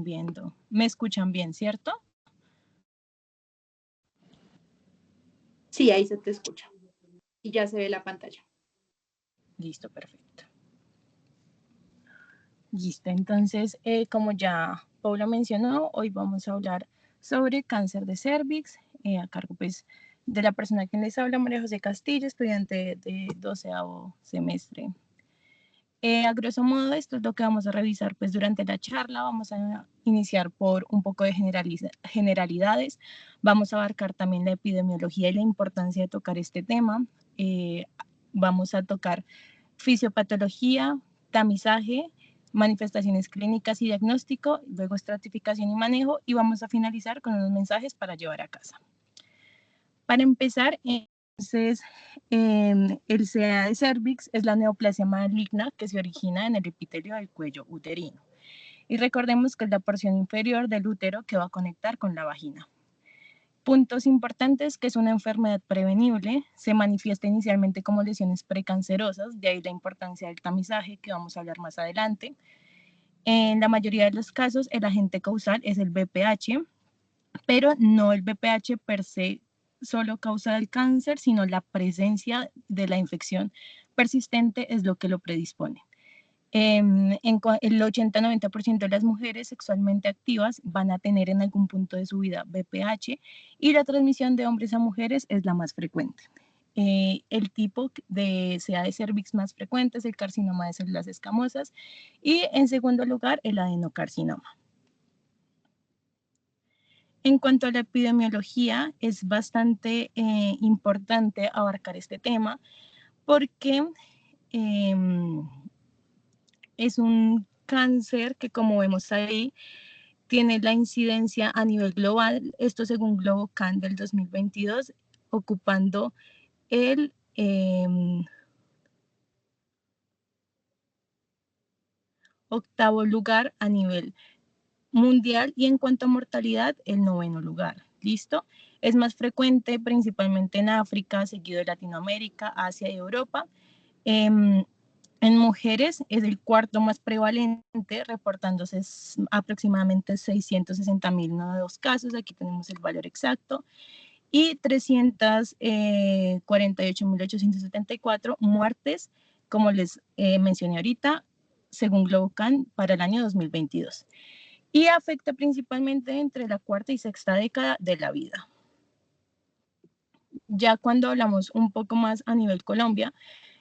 están viendo. ¿Me escuchan bien, cierto? Sí, ahí se te escucha y ya se ve la pantalla. Listo, perfecto. Listo, entonces, como ya Paula mencionó, hoy vamos a hablar sobre cáncer de cervix, a cargo pues de la persona que les habla, María José Castillo, estudiante de 12º semestre. A grosso modo, esto es lo que vamos a revisar pues durante la charla. Vamos a iniciar por un poco de generalidades. Vamos a abarcar también la epidemiología y la importancia de tocar este tema. Vamos a tocar fisiopatología, tamizaje, manifestaciones clínicas y diagnóstico, luego estratificación y manejo, y vamos a finalizar con unos mensajes para llevar a casa. Para empezar, entonces, el CA de cervix es la neoplasia maligna que se origina en el epitelio del cuello uterino. Y recordemos que es la porción inferior del útero que va a conectar con la vagina. Puntos importantes: que es una enfermedad prevenible, se manifiesta inicialmente como lesiones precancerosas, de ahí la importancia del tamizaje que vamos a hablar más adelante. En la mayoría de los casos el agente causal es el VPH, pero no el VPH per se solo causa el cáncer, sino la presencia de la infección persistente es lo que lo predispone. El 80-90% de las mujeres sexualmente activas van a tener en algún punto de su vida VPH, y la transmisión de hombres a mujeres es la más frecuente. El tipo de CA de cervix más frecuente es el carcinoma de células escamosas y en segundo lugar el adenocarcinoma. En cuanto a la epidemiología, es bastante importante abarcar este tema porque es un cáncer que, como vemos ahí, tiene la incidencia a nivel global, esto según GloboCan del 2022, ocupando el 8º lugar a nivel mundial, y en cuanto a mortalidad, el 9º lugar. ¿Listo? Es más frecuente principalmente en África, seguido de Latinoamérica, Asia y Europa. En mujeres es el 4º más prevalente, reportándose aproximadamente 660.000 nuevos casos. Aquí tenemos el valor exacto. Y 348.874 muertes, como les mencioné ahorita, según GloboCan para el año 2022. Y afecta principalmente entre la 4ª y 6ª década de la vida. Ya cuando hablamos un poco más a nivel Colombia,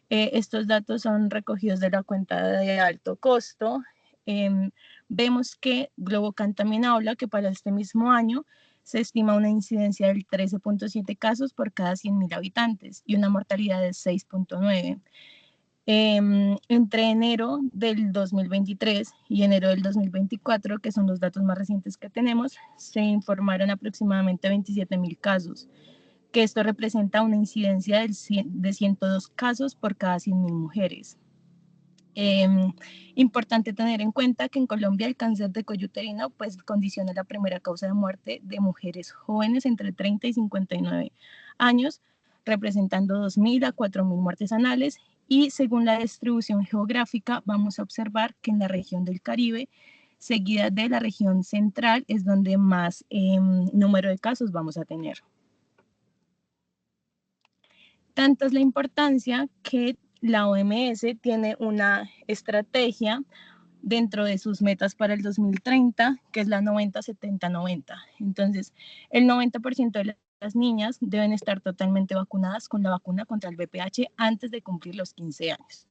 estos datos son recogidos de la cuenta de alto costo. Vemos que GloboCan también habla que para este mismo año se estima una incidencia del 13.7 casos por cada 100.000 habitantes y una mortalidad de 6.9. Entre enero del 2023 y enero del 2024, que son los datos más recientes que tenemos, se informaron aproximadamente 27.000 casos, que esto representa una incidencia de 102 casos por cada 100.000 mujeres. Importante tener en cuenta que en Colombia el cáncer de cuello uterino pues condiciona la primera causa de muerte de mujeres jóvenes entre 30 y 59 años, representando 2.000 a 4.000 muertes anuales, y según la distribución geográfica vamos a observar que en la región del Caribe, seguida de la región central, es donde más número de casos vamos a tener. Tanta es la importancia que la OMS tiene una estrategia dentro de sus metas para el 2030, que es la 90-70-90. Entonces, el 90% de las niñas deben estar totalmente vacunadas con la vacuna contra el VPH antes de cumplir los 15 años.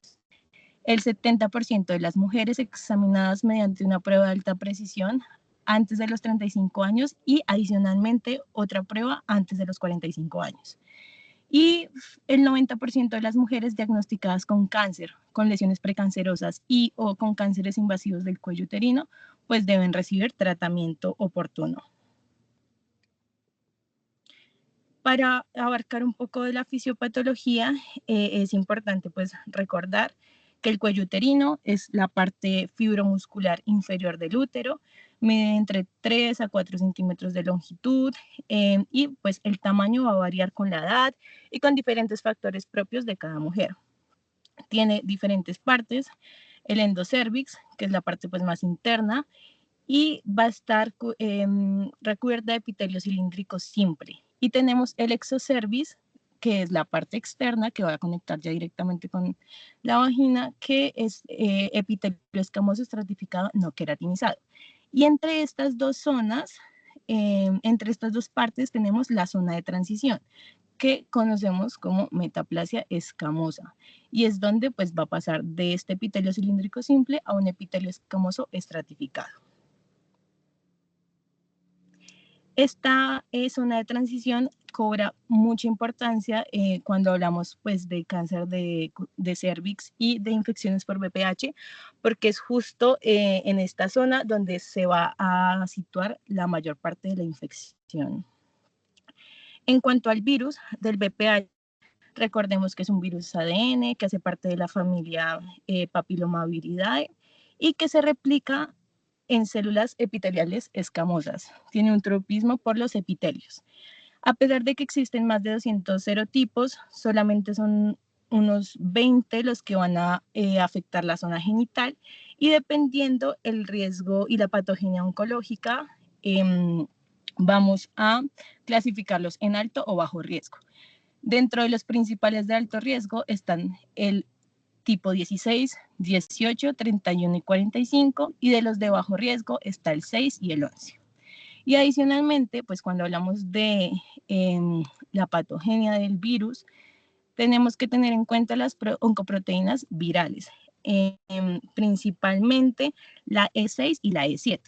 El 70% de las mujeres examinadas mediante una prueba de alta precisión antes de los 35 años y adicionalmente otra prueba antes de los 45 años. Y el 90% de las mujeres diagnosticadas con cáncer, con lesiones precancerosas y o con cánceres invasivos del cuello uterino, pues deben recibir tratamiento oportuno. Para abarcar un poco de la fisiopatología, es importante pues recordar que el cuello uterino es la parte fibromuscular inferior del útero, mide entre 3 a 4 centímetros de longitud, y pues el tamaño va a variar con la edad y con diferentes factores propios de cada mujer. Tiene diferentes partes: el endocervix, que es la parte pues más interna, y va a estar recubierta de epitelio cilíndrico simple. Y tenemos el exocervix, que es la parte externa que va a conectar ya directamente con la vagina, que es epitelio escamoso estratificado no queratinizado. Y entre estas dos zonas, entre estas dos partes tenemos la zona de transición, que conocemos como metaplasia escamosa, y es donde pues va a pasar de este epitelio cilíndrico simple a un epitelio escamoso estratificado. Esta zona de transición cobra mucha importancia cuando hablamos pues de cáncer de cervix y de infecciones por VPH, porque es justo en esta zona donde se va a situar la mayor parte de la infección. En cuanto al virus del VPH, recordemos que es un virus ADN que hace parte de la familia Papillomaviridae y que se replica en células epiteliales escamosas. Tiene un tropismo por los epitelios. A pesar de que existen más de 200 serotipos, solamente son unos 20 los que van a afectar la zona genital, y dependiendo el riesgo y la patogenia oncológica, vamos a clasificarlos en alto o bajo riesgo. Dentro de los principales de alto riesgo están el tipo 16, 18, 31 y 45, y de los de bajo riesgo está el 6 y el 11. Y adicionalmente, pues cuando hablamos de la patogenia del virus, tenemos que tener en cuenta las oncoproteínas virales, principalmente la E6 y la E7.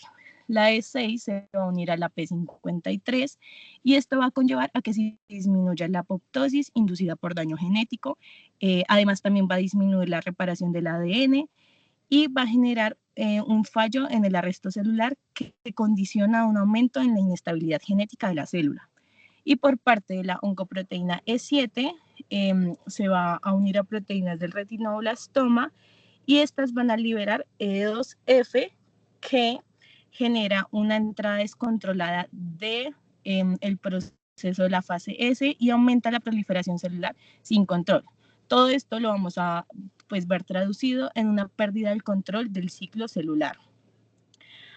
La E6 se va a unir a la P53 y esto va a conllevar a que se disminuya la apoptosis inducida por daño genético. Además, también va a disminuir la reparación del ADN y va a generar un fallo en el arresto celular que condiciona un aumento en la inestabilidad genética de la célula. Y por parte de la oncoproteína E7 se va a unir a proteínas del retinoblastoma y estas van a liberar E2F, que genera una entrada descontrolada de el proceso de la fase S y aumenta la proliferación celular sin control. Todo esto lo vamos a pues, ver traducido en una pérdida del control del ciclo celular.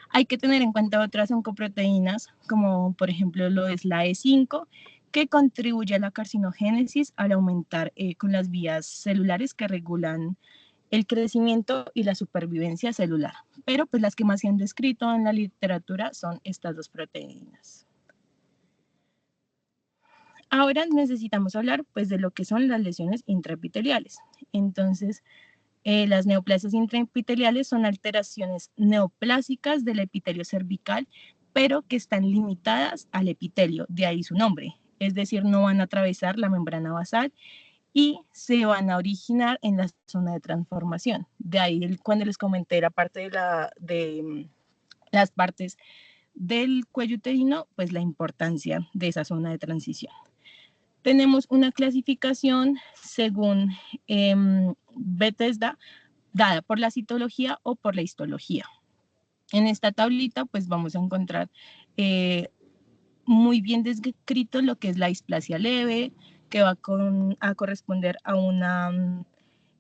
Hay que tener en cuenta otras oncoproteínas, como por ejemplo lo es la E5, que contribuye a la carcinogénesis al aumentar con las vías celulares que regulan el crecimiento y la supervivencia celular. Pero pues las que más se han descrito en la literatura son estas dos proteínas. Ahora necesitamos hablar pues de lo que son las lesiones intraepiteliales. Entonces, las neoplasias intraepiteliales son alteraciones neoplásicas del epitelio cervical, pero que están limitadas al epitelio, de ahí su nombre. Es decir, no van a atravesar la membrana basal y se van a originar en la zona de transformación. De ahí cuando les comenté la parte de las partes del cuello uterino, pues la importancia de esa zona de transición. Tenemos una clasificación según Bethesda, dada por la citología o por la histología. En esta tablita pues vamos a encontrar muy bien descrito lo que es la displasia leve, que va a corresponder a una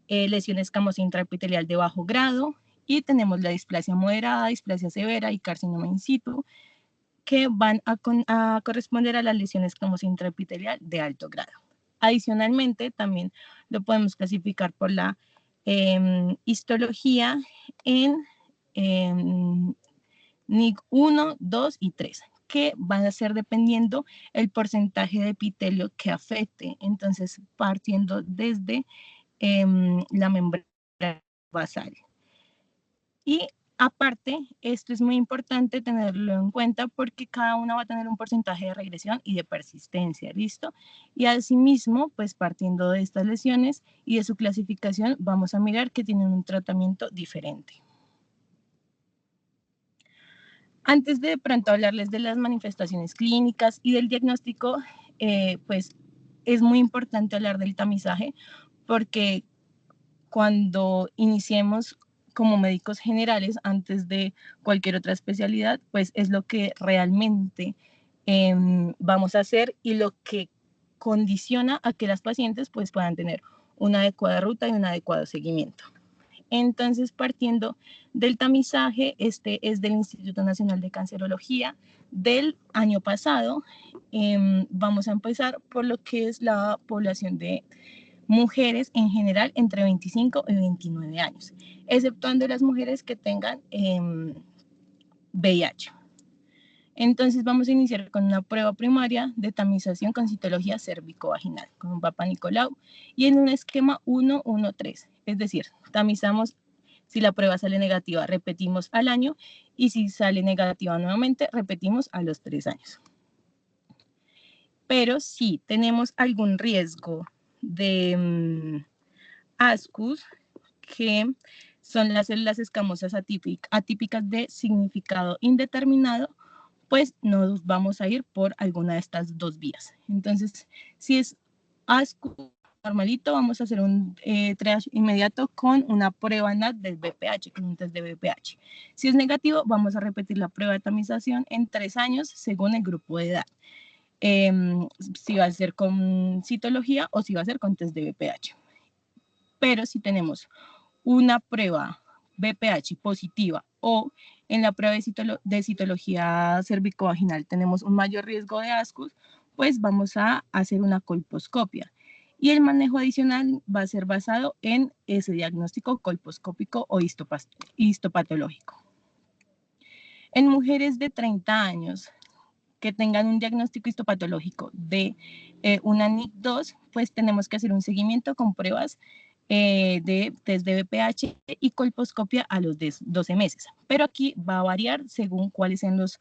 lesión escamosa intraepitelial de bajo grado, y tenemos la displasia moderada, displasia severa y carcinoma in situ, que van a corresponder a las lesiones escamosa intraepitelial de alto grado. Adicionalmente, también lo podemos clasificar por la histología en NIC 1, 2 y 3, que van a ser dependiendo el porcentaje de epitelio que afecte. Entonces, partiendo desde la membrana basal. Y aparte, esto es muy importante tenerlo en cuenta porque cada una va a tener un porcentaje de regresión y de persistencia, ¿listo? Y asimismo, pues partiendo de estas lesiones y de su clasificación, vamos a mirar que tienen un tratamiento diferente. Antes de pronto hablarles de las manifestaciones clínicas y del diagnóstico, pues es muy importante hablar del tamizaje porque cuando iniciemos como médicos generales, antes de cualquier otra especialidad, pues es lo que realmente vamos a hacer y lo que condiciona a que las pacientes pues puedan tener una adecuada ruta y un adecuado seguimiento. Entonces, partiendo del tamizaje, este es del Instituto Nacional de Cancerología del año pasado. Vamos a empezar por lo que es la población de mujeres en general entre 25 y 29 años, exceptuando las mujeres que tengan VIH. Entonces vamos a iniciar con una prueba primaria de tamización con citología cérvico-vaginal, con un Papa Nicolau, y en un esquema 1-1-3, es decir, tamizamos. Si la prueba sale negativa, repetimos al año, y si sale negativa nuevamente, repetimos a los 3 años. Pero si tenemos algún riesgo de ASCUS, que son las células escamosas atípicas de significado indeterminado, pues nos vamos a ir por alguna de estas dos vías. Entonces, si es ASCUS normalito, vamos a hacer un triage inmediato con una prueba NAT del BPH, con un test de BPH. Si es negativo, vamos a repetir la prueba de tamización en 3 años según el grupo de edad. Si va a ser con citología o si va a ser con test de BPH. Pero si tenemos una prueba BPH positiva o en la prueba de citología cervicovaginal tenemos un mayor riesgo de ASCUS, pues vamos a hacer una colposcopia. Y el manejo adicional va a ser basado en ese diagnóstico colposcópico o histopatológico. En mujeres de 30 años que tengan un diagnóstico histopatológico de una NIC2, pues tenemos que hacer un seguimiento con pruebas de test de BPH y colposcopia a los 12 meses. Pero aquí va a variar según cuáles sean los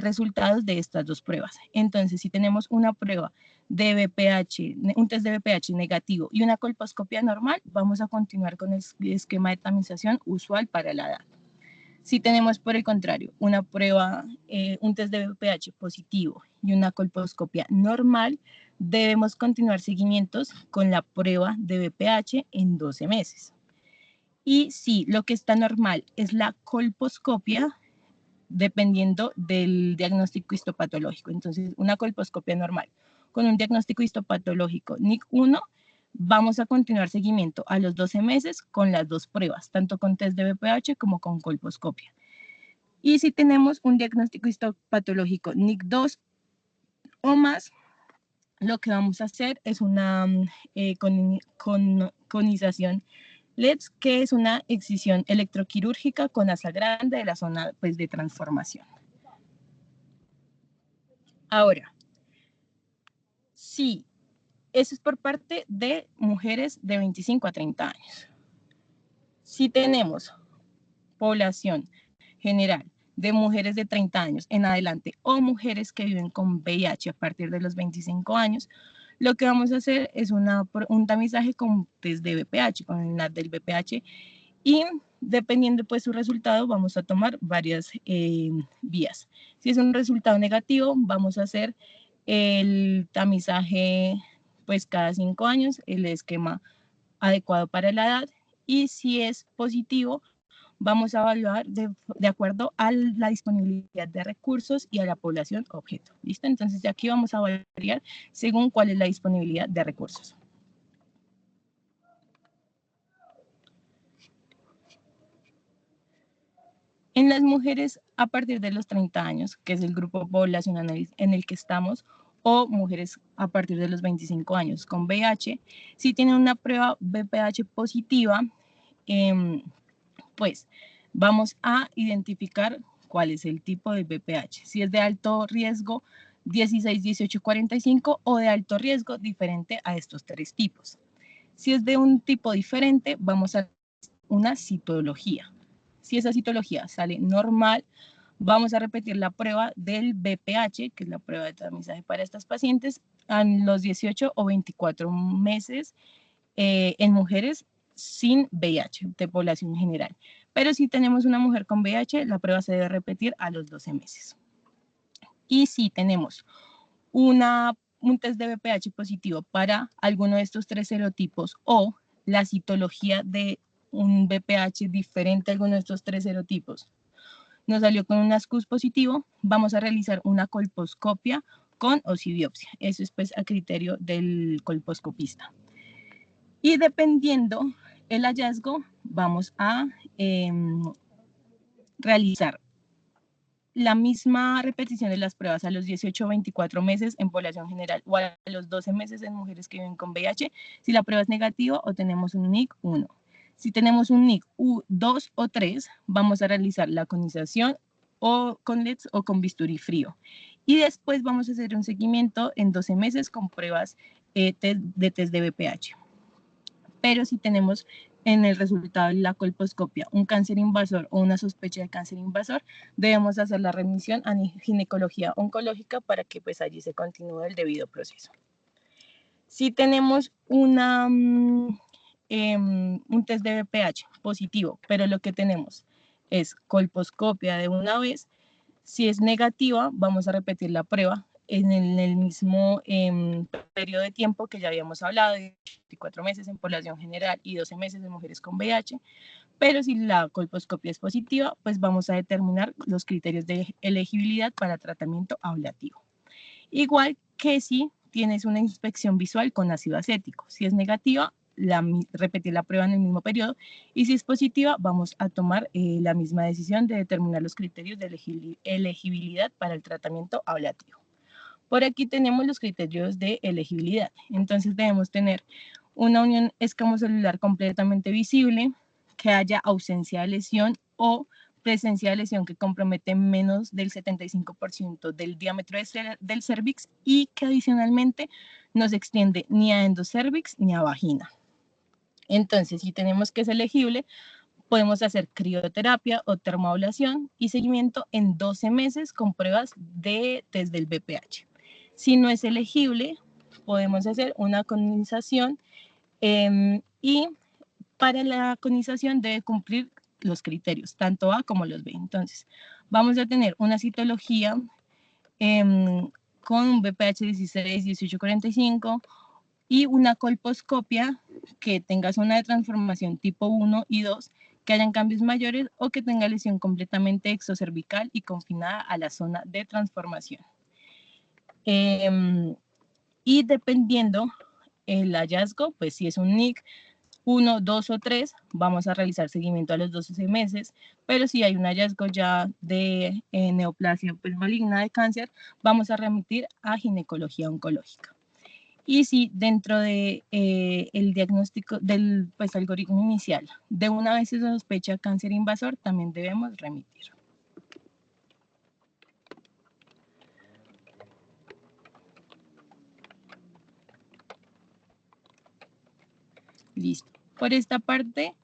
resultados de estas dos pruebas. Entonces, si tenemos una prueba de BPH, un test de BPH negativo y una colposcopia normal, vamos a continuar con el esquema de tamización usual para la edad. Si tenemos, por el contrario, una prueba, un test de BPH positivo y una colposcopia normal, debemos continuar seguimientos con la prueba de BPH en 12 meses. Y si lo que está normal es la colposcopia, dependiendo del diagnóstico histopatológico. Entonces, una colposcopia normal con un diagnóstico histopatológico NIC1, vamos a continuar seguimiento a los 12 meses con las dos pruebas, tanto con test de BPH como con colposcopia. Y si tenemos un diagnóstico histopatológico NIC2 o más, lo que vamos a hacer es una conización LEDS, que es una excisión electroquirúrgica con asa grande de la zona pues, de transformación. Ahora, sí, eso es por parte de mujeres de 25 a 30 años. Si tenemos población general de mujeres de 30 años en adelante o mujeres que viven con VIH a partir de los 25 años, lo que vamos a hacer es un tamizaje con test de BPH, con el NAT del BPH, y dependiendo pues su resultado vamos a tomar varias vías. Si es un resultado negativo, vamos a hacer el tamizaje pues cada 5 años, el esquema adecuado para la edad, y si es positivo, vamos a evaluar de acuerdo a la disponibilidad de recursos y a la población objeto. ¿Listo? Entonces, de aquí vamos a variar según cuál es la disponibilidad de recursos. En las mujeres a partir de los 30 años, que es el grupo poblacional en el que estamos, o mujeres a partir de los 25 años con VIH, si tienen una prueba BPH positiva, pues vamos a identificar cuál es el tipo de BPH, si es de alto riesgo 16, 18, 45 o de alto riesgo diferente a estos 3 tipos. Si es de un tipo diferente, vamos a una citología. Si esa citología sale normal, vamos a repetir la prueba del BPH, que es la prueba de tamizaje para estas pacientes, a los 18 o 24 meses en mujeres sin VIH, de población general. Pero si tenemos una mujer con VIH, la prueba se debe repetir a los 12 meses. Y si tenemos un test de BPH positivo para alguno de estos 3 serotipos o la citología de un BPH diferente a alguno de estos 3 serotipos nos salió con un ASCUS positivo, vamos a realizar una colposcopia con osibiopsia. Eso es pues a criterio del colposcopista. Y dependiendo el hallazgo, vamos a realizar la misma repetición de las pruebas a los 18 o 24 meses en población general o a los 12 meses en mujeres que viven con VIH. Si la prueba es negativa o tenemos un NIC 1. Si tenemos un NIC 2 o 3, vamos a realizar la conización o con LEDs o con bisturí frío. Y después vamos a hacer un seguimiento en 12 meses con pruebas de test de VPH. Pero si tenemos en el resultado de la colposcopia un cáncer invasor o una sospecha de cáncer invasor, debemos hacer la remisión a ginecología oncológica para que pues allí se continúe el debido proceso. Si tenemos un test de VPH positivo, pero lo que tenemos es colposcopia de una vez, si es negativa, vamos a repetir la prueba en el mismo periodo de tiempo que ya habíamos hablado, de 24 meses en población general y 12 meses en mujeres con VIH, pero si la colposcopia es positiva, pues vamos a determinar los criterios de elegibilidad para tratamiento ablativo. Igual que si tienes una inspección visual con ácido acético. Si es negativa, repetir la prueba en el mismo periodo, y si es positiva, vamos a tomar la misma decisión de determinar los criterios de elegibilidad para el tratamiento ablativo. Por aquí tenemos los criterios de elegibilidad. Entonces debemos tener una unión escamocelular completamente visible, que haya ausencia de lesión o presencia de lesión que compromete menos del 75% del diámetro del cérvix y que adicionalmente no se extiende ni a endocérvix ni a vagina. Entonces, si tenemos que es elegible, podemos hacer crioterapia o termoablación y seguimiento en 12 meses con pruebas de test del VPH. Si no es elegible, podemos hacer una conización y para la conización debe cumplir los criterios, tanto A como los B. Entonces, vamos a tener una citología con un VPH 16, 18, 45 y una colposcopia que tenga zona de transformación tipo 1 y 2, que hayan cambios mayores o que tenga lesión completamente exocervical y confinada a la zona de transformación. Y dependiendo el hallazgo, pues si es un NIC 1, 2 o 3, vamos a realizar seguimiento a los 12 meses, pero si hay un hallazgo ya de neoplasia pues, maligna de cáncer, vamos a remitir a ginecología oncológica. Y si dentro de el diagnóstico del pues, algoritmo inicial de una vez se sospecha cáncer invasor, también debemos remitir. Listo. Por esta parte,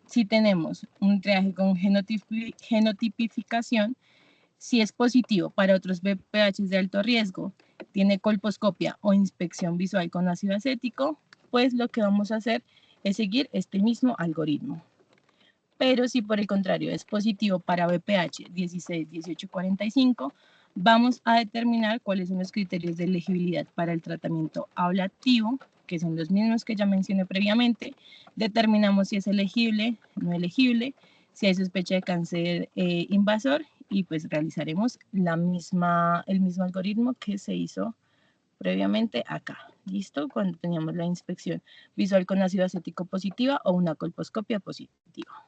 si tenemos un triaje con genotipificación, si es positivo para otros VPH de alto riesgo, tiene colposcopia o inspección visual con ácido acético, pues lo que vamos a hacer es seguir este mismo algoritmo. Pero si por el contrario es positivo para VPH 16, 18, 45, vamos a determinar cuáles son los criterios de elegibilidad para el tratamiento ablativo, que son los mismos que ya mencioné previamente. Determinamos si es elegible, no elegible, si hay sospecha de cáncer invasor y pues realizaremos el mismo algoritmo que se hizo previamente acá. ¿Listo? Cuando teníamos la inspección visual con ácido acético positiva o una colposcopia positiva.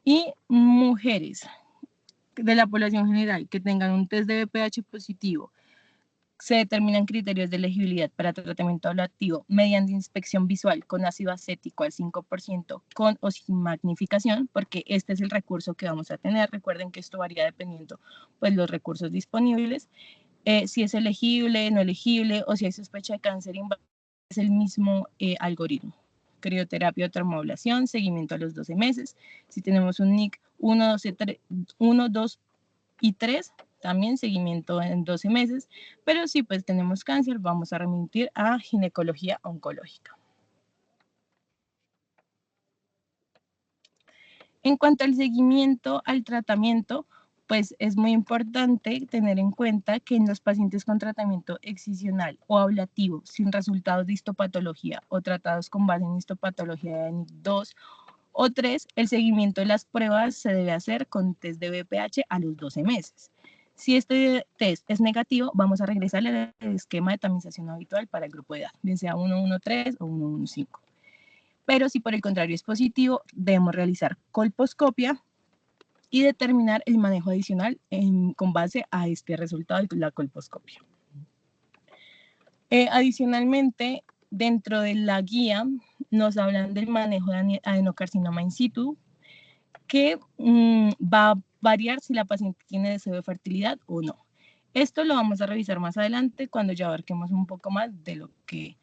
Y mujeres de la población general que tengan un test de VPH positivo, se determinan criterios de elegibilidad para tratamiento ablativo mediante inspección visual con ácido acético al 5% con o sin magnificación, porque este es el recurso que vamos a tener. Recuerden que esto varía dependiendo pues los recursos disponibles. Si es elegible, no elegible o si hay sospecha de cáncer invasor, es el mismo algoritmo. Crioterapia o termoablación, seguimiento a los 12 meses. Si tenemos un NIC 1, 2 y 3, también seguimiento en 12 meses, pero si pues tenemos cáncer, vamos a remitir a ginecología oncológica. En cuanto al seguimiento al tratamiento, pues es muy importante tener en cuenta que en los pacientes con tratamiento excisional o ablativo sin resultados de histopatología o tratados con base en histopatología de NIC 2 o 3, el seguimiento de las pruebas se debe hacer con test de VPH a los 12 meses. Si este test es negativo, vamos a regresar al esquema de tamización habitual para el grupo de edad, bien sea 113 o 115. Pero si por el contrario es positivo, debemos realizar colposcopia y determinar el manejo adicional con base a este resultado de la colposcopia. Adicionalmente, dentro de la guía nos hablan del manejo de adenocarcinoma in situ, que va a variar si la paciente tiene deseo de fertilidad o no. Esto lo vamos a revisar más adelante cuando ya abarquemos un poco más de lo que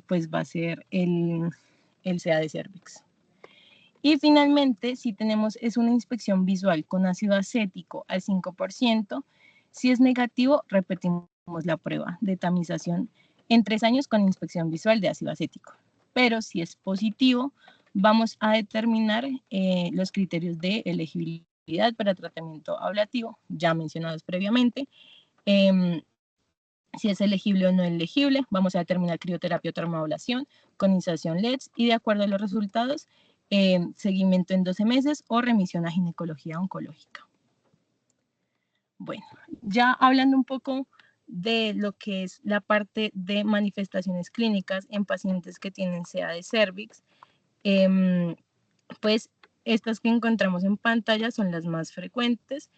pues va a ser el CA de cervix. Y finalmente, si tenemos es una inspección visual con ácido acético al 5%, si es negativo, repetimos la prueba de tamización en 3 años con inspección visual de ácido acético. Pero si es positivo, vamos a determinar los criterios de elegibilidad para tratamiento ablativo, ya mencionados previamente. Si es elegible o no elegible, vamos a determinar crioterapia o termoablación con iniciación LEDs y de acuerdo a los resultados, seguimiento en 12 meses o remisión a ginecología oncológica. Bueno, ya hablando un poco de lo que es la parte de manifestaciones clínicas en pacientes que tienen CA de cervix, pues estas que encontramos en pantalla son las más frecuentes.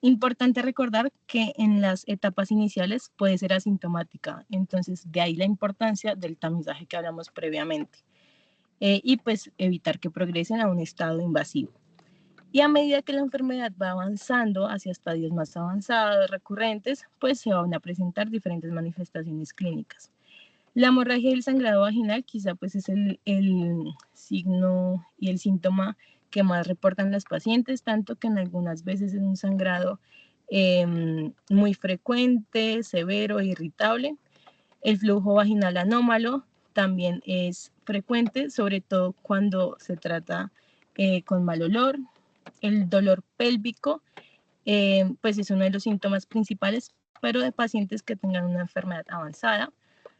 Importante recordar que en las etapas iniciales puede ser asintomática, entonces de ahí la importancia del tamizaje que hablamos previamente y pues evitar que progresen a un estado invasivo. Y a medida que la enfermedad va avanzando hacia estadios más avanzados, recurrentes, pues se van a presentar diferentes manifestaciones clínicas. La hemorragia y el sangrado vaginal quizá pues es el signo y el síntoma que más reportan las pacientes, tanto que en algunas veces es un sangrado muy frecuente, severo e irritable. El flujo vaginal anómalo también es frecuente, sobre todo cuando se trata con mal olor. El dolor pélvico pues es uno de los síntomas principales, pero de pacientes que tengan una enfermedad avanzada.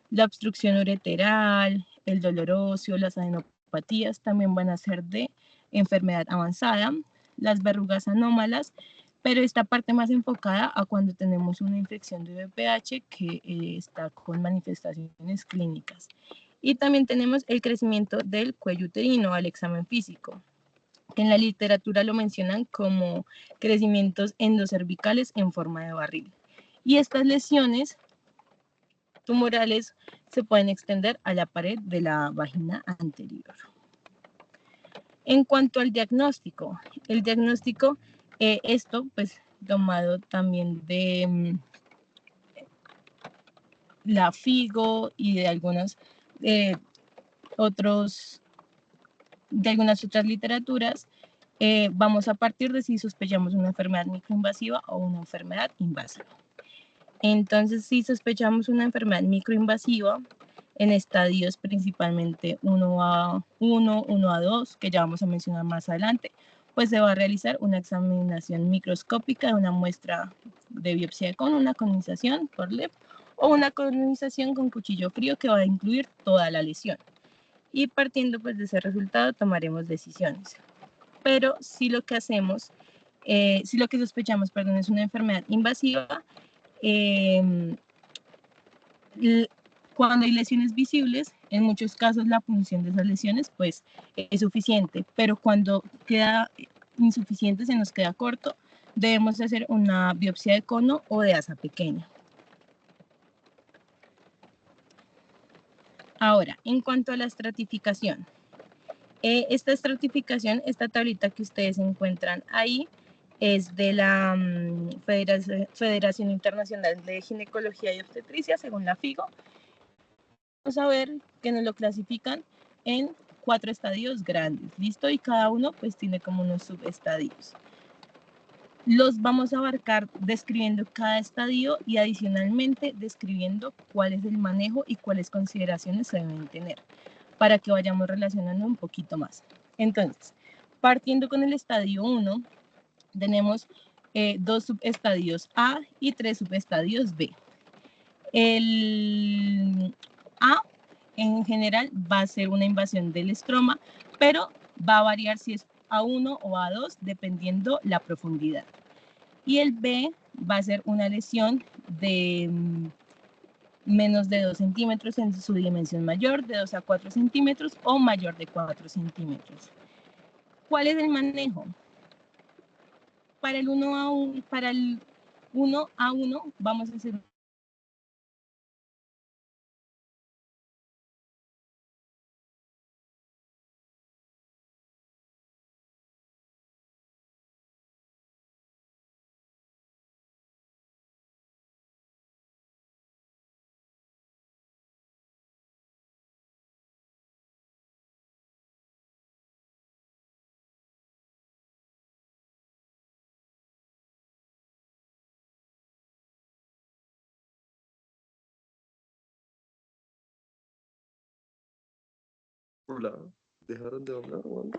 La obstrucción ureteral, el dolor óseo, las adenopatías también van a ser de enfermedad avanzada, las verrugas anómalas, pero esta parte más enfocada a cuando tenemos una infección de VPH que está con manifestaciones clínicas. Y también tenemos el crecimiento del cuello uterino al examen físico, que en la literatura lo mencionan como crecimientos endocervicales en forma de barril. Y estas lesiones tumorales se pueden extender a la pared de la vagina anterior. En cuanto al diagnóstico, el diagnóstico, esto pues tomado también de la FIGO y de algunas otras literaturas, vamos a partir de si sospechamos una enfermedad microinvasiva o una enfermedad invasiva. Entonces, si sospechamos una enfermedad microinvasiva en estadios principalmente 1A1, 1A2, que ya vamos a mencionar más adelante, pues se va a realizar una examinación microscópica de una muestra de biopsia con una colonización por LEP o una colonización con cuchillo frío que va a incluir toda la lesión. Y partiendo pues de ese resultado tomaremos decisiones. Pero si lo que hacemos, si lo que sospechamos, perdón, es una enfermedad invasiva, cuando hay lesiones visibles, en muchos casos la punción de esas lesiones pues es suficiente, pero cuando queda insuficiente, se nos queda corto, debemos hacer una biopsia de cono o de asa pequeña. Ahora, en cuanto a la estratificación, esta estratificación, esta tablita que ustedes encuentran ahí, es de la Federación Internacional de Ginecología y Obstetricia, según la FIGO. Vamos a ver que nos lo clasifican en 4 estadios grandes, ¿listo? Y cada uno pues tiene como unos subestadios. Los vamos a abarcar describiendo cada estadio y adicionalmente describiendo cuál es el manejo y cuáles consideraciones se deben tener para que vayamos relacionando un poquito más. Entonces, partiendo con el estadio 1, tenemos 2 subestadios A y 3 subestadios B. El A en general va a ser una invasión del estroma, pero va a variar si es A1 o A2 dependiendo la profundidad. Y el B va a ser una lesión de menos de 2 centímetros en su dimensión mayor, de 2 a 4 centímetros o mayor de 4 centímetros. ¿Cuál es el manejo? Para el 1 a 1, para el 1 a 1 vamos a hacer Hola, ¿dejaron de hablar o algo?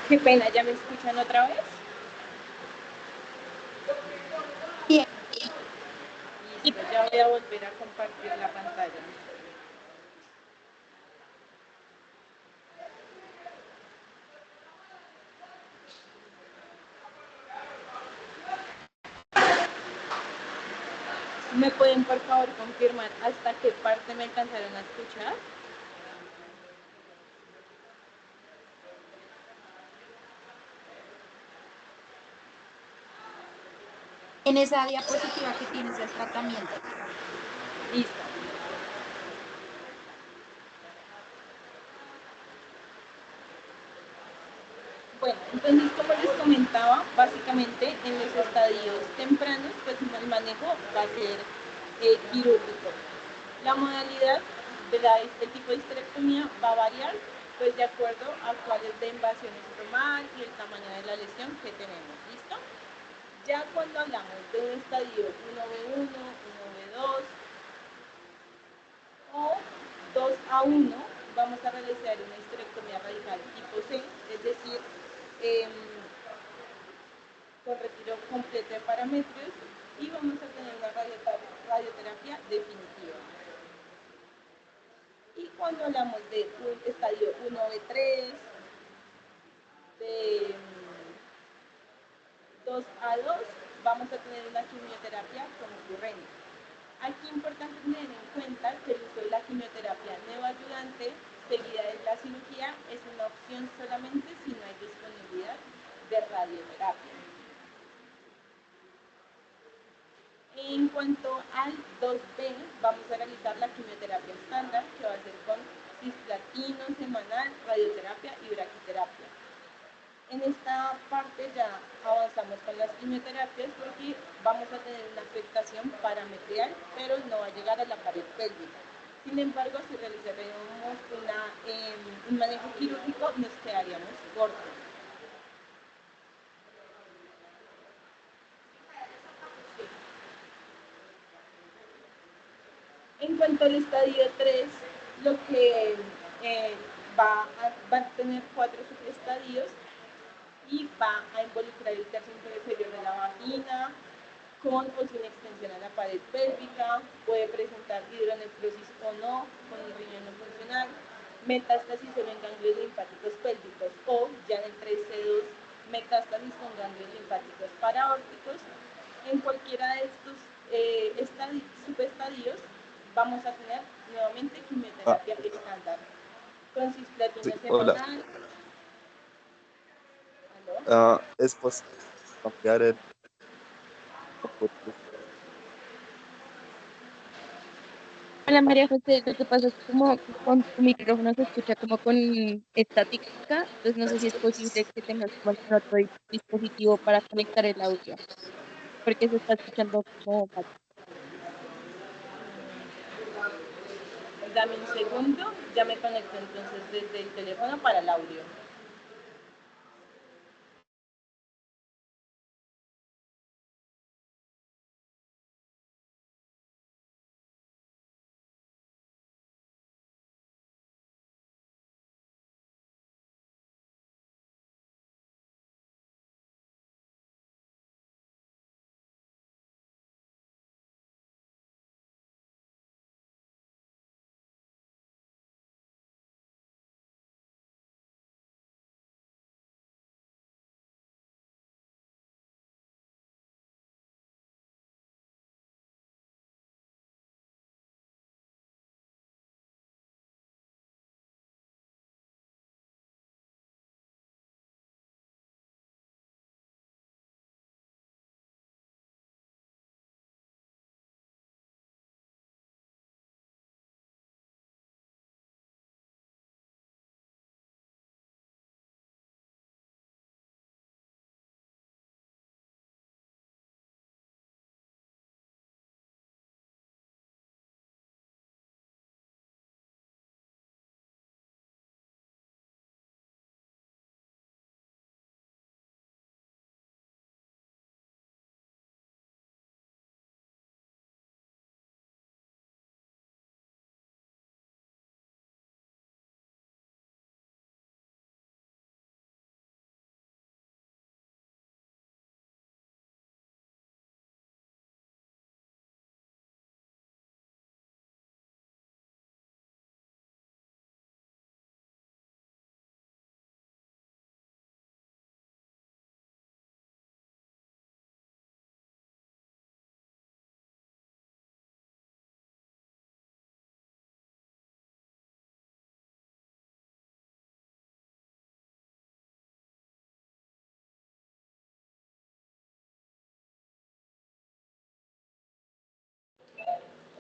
Qué pena, ¿ya me escuchan otra vez? Bien. Listo, ya voy a volver a compartir la pantalla. ¿Me pueden por favor confirmar hasta qué parte me alcanzaron a escuchar? En esa diapositiva que tienes del tratamiento. Listo. Bueno, entonces como les comentaba, básicamente en los estadios tempranos, pues el manejo va a ser quirúrgico. La modalidad del tipo de histerectomía va a variar pues de acuerdo a cuál es de invasión estromal y el tamaño de la lesión que tenemos, ¿listo? Ya cuando hablamos de un estadio 1B1, 1B2 o 2A1, vamos a realizar una histerectomía radical tipo C, es decir, con retiro completo de parámetros y vamos a tener una radioterapia definitiva. Y cuando hablamos de un estadio 1B3, de 2A2, vamos a tener una quimioterapia concurrente. Aquí es importante tener en cuenta que el uso de la quimioterapia neoayudante seguida de la cirugía es una opción solamente si no hay disponibilidad de radioterapia. En cuanto al 2B, vamos a realizar la quimioterapia estándar, que va a ser con cisplatino semanal, radioterapia y braquiterapia. En esta parte ya avanzamos con las quimioterapias porque vamos a tener una afectación parametrial, pero no va a llegar a la pared pélvica. Sin embargo, si realizaremos un manejo quirúrgico, nos quedaríamos cortos. En cuanto al estadio 3, lo que va a tener 4 subestadios y va a involucrar el tercio inferior de la vagina, con o sin extensión a la pared pélvica, puede presentar hidronefrosis o no, con un riñón no funcional, metástasis solo en ganglios linfáticos pélvicos o ya en el 3C2, metástasis con ganglios linfáticos paraórticos. En cualquiera de estos subestadios vamos a tener nuevamente quimioterapia estándar con cisplatino Sí, hola. semanal. ¿Aló? Es posible cambiar el... Hola María José, lo que pasa es que como con tu micrófono se escucha como con estática, entonces no sé si es posible que tengas como algún otro dispositivo para conectar el audio, porque se está escuchando como mal. Dame un segundo, ya me conecto entonces desde el teléfono para el audio.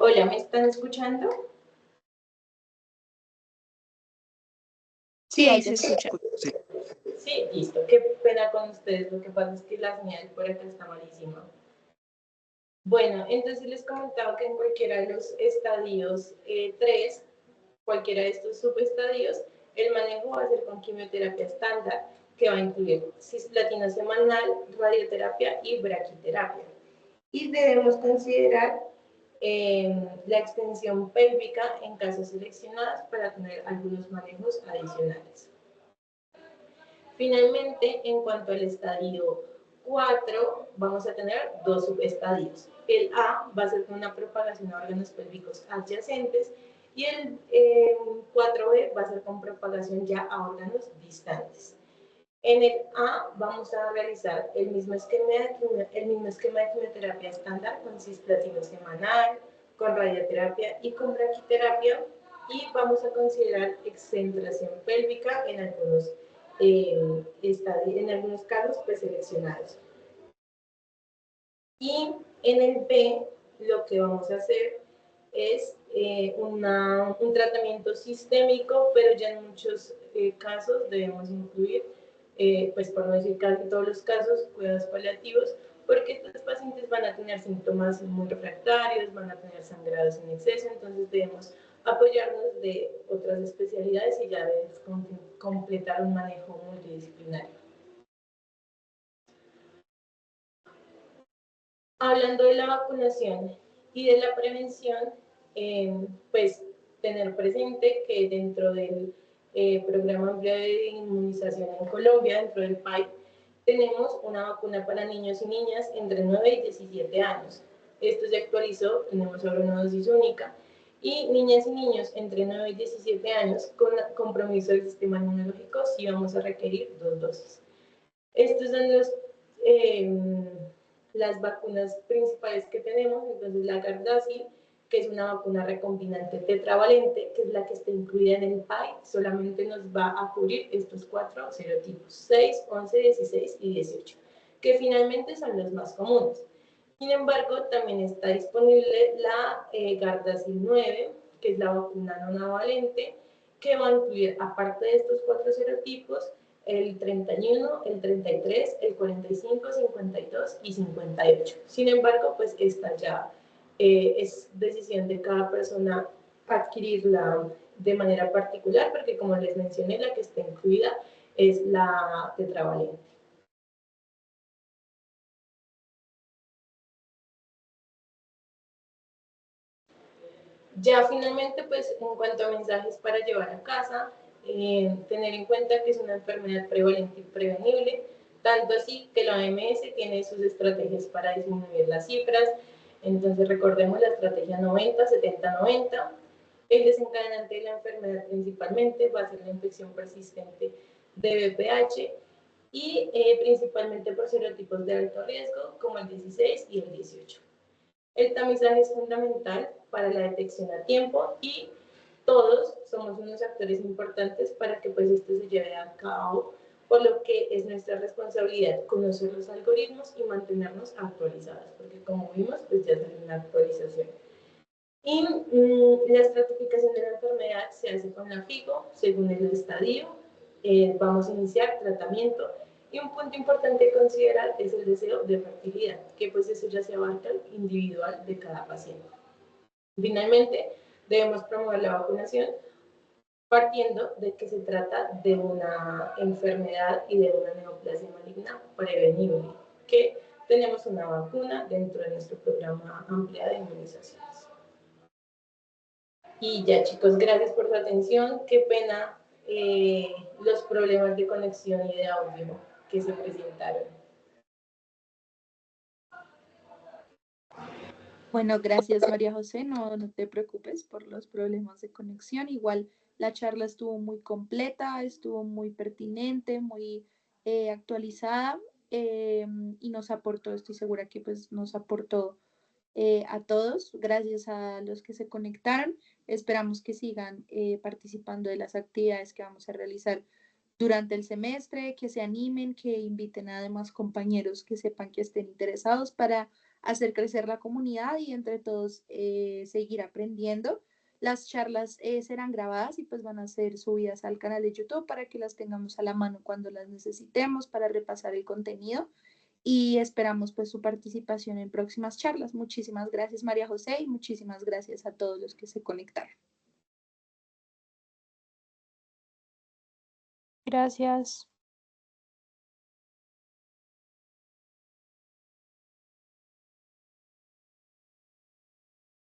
Hola, ¿me están escuchando? Sí, ahí ahí se te escucha. Sí, Sí, listo. Qué pena con ustedes. Lo que pasa es que la señal por acá está malísima. Bueno, entonces les comentaba que en cualquiera de los estadios 3, cualquiera de estos subestadios, el manejo va a ser con quimioterapia estándar, que va a incluir cisplatina semanal, radioterapia y braquiterapia. Y debemos considerar la extensión pélvica en casos seleccionados para tener algunos manejos adicionales. Finalmente, en cuanto al estadio 4, vamos a tener dos subestadios. El A va a ser con una propagación a órganos pélvicos adyacentes y el 4B va a ser con propagación ya a órganos distantes. En el A vamos a realizar el mismo esquema de quimioterapia estándar con cisplatina semanal, con radioterapia y con braquiterapia, y vamos a considerar excentración pélvica en algunos casos preseleccionados. Y en el B lo que vamos a hacer es un tratamiento sistémico, pero ya en muchos casos debemos incluir, pues por no decir casi todos los casos, cuidados paliativos, porque estos pacientes van a tener síntomas muy refractarios, van a tener sangrados en exceso, entonces debemos apoyarnos de otras especialidades y ya debemos completar un manejo multidisciplinario. Hablando de la vacunación y de la prevención, pues tener presente que dentro del Programa Amplio de Inmunización en Colombia, dentro del PAI, tenemos una vacuna para niños y niñas entre 9 y 17 años. Esto se actualizó, tenemos ahora una dosis única. Y niñas y niños entre 9 y 17 años con compromiso del sistema inmunológico sí vamos a requerir 2 dosis. Estos son las vacunas principales que tenemos. Entonces la Gardasil, que es una vacuna recombinante tetravalente, que es la que está incluida en el PAI, solamente nos va a cubrir estos 4 serotipos, 6, 11, 16 y 18, que finalmente son los más comunes. Sin embargo, también está disponible la Gardasil 9, que es la vacuna nonavalente, que va a incluir, aparte de estos 4 serotipos, el 31, el 33, el 45, 52 y 58. Sin embargo, pues esta ya es decisión de cada persona adquirirla de manera particular, porque como les mencioné, la que está incluida es la tetravalente. Ya finalmente, pues en cuanto a mensajes para llevar a casa, tener en cuenta que es una enfermedad prevalente y prevenible, tanto así que la OMS tiene sus estrategias para disminuir las cifras. Entonces recordemos la estrategia 90, 70, 90. El desencadenante de la enfermedad principalmente va a ser la infección persistente de VPH y principalmente por serotipos de alto riesgo como el 16 y el 18. El tamizaje es fundamental para la detección a tiempo y todos somos unos actores importantes para que pues esto se lleve a cabo, por lo que es nuestra responsabilidad conocer los algoritmos y mantenernos actualizados, porque como vimos, pues ya sale una actualización. Y la estratificación de la enfermedad se hace con la FIGO según el estadio. Vamos a iniciar tratamiento y un punto importante a considerar es el deseo de fertilidad, que pues eso ya se abarca individual de cada paciente. Finalmente, debemos promover la vacunación partiendo de que se trata de una enfermedad y de una neoplasia maligna prevenible, que tenemos una vacuna dentro de nuestro programa amplio de inmunizaciones. Y ya, chicos, gracias por su atención. Qué pena los problemas de conexión y de audio que se presentaron. Bueno, gracias María José, no te preocupes por los problemas de conexión. Igual la charla estuvo muy completa, estuvo muy pertinente, muy actualizada y nos aportó, estoy segura que pues nos aportó a todos. Gracias a los que se conectaron. Esperamos que sigan participando de las actividades que vamos a realizar durante el semestre, que se animen, que inviten a demás compañeros que sepan que estén interesados para hacer crecer la comunidad y entre todos seguir aprendiendo. Las charlas serán grabadas y pues van a ser subidas al canal de YouTube para que las tengamos a la mano cuando las necesitemos para repasar el contenido y esperamos pues su participación en próximas charlas. Muchísimas gracias María José y muchísimas gracias a todos los que se conectaron. Gracias.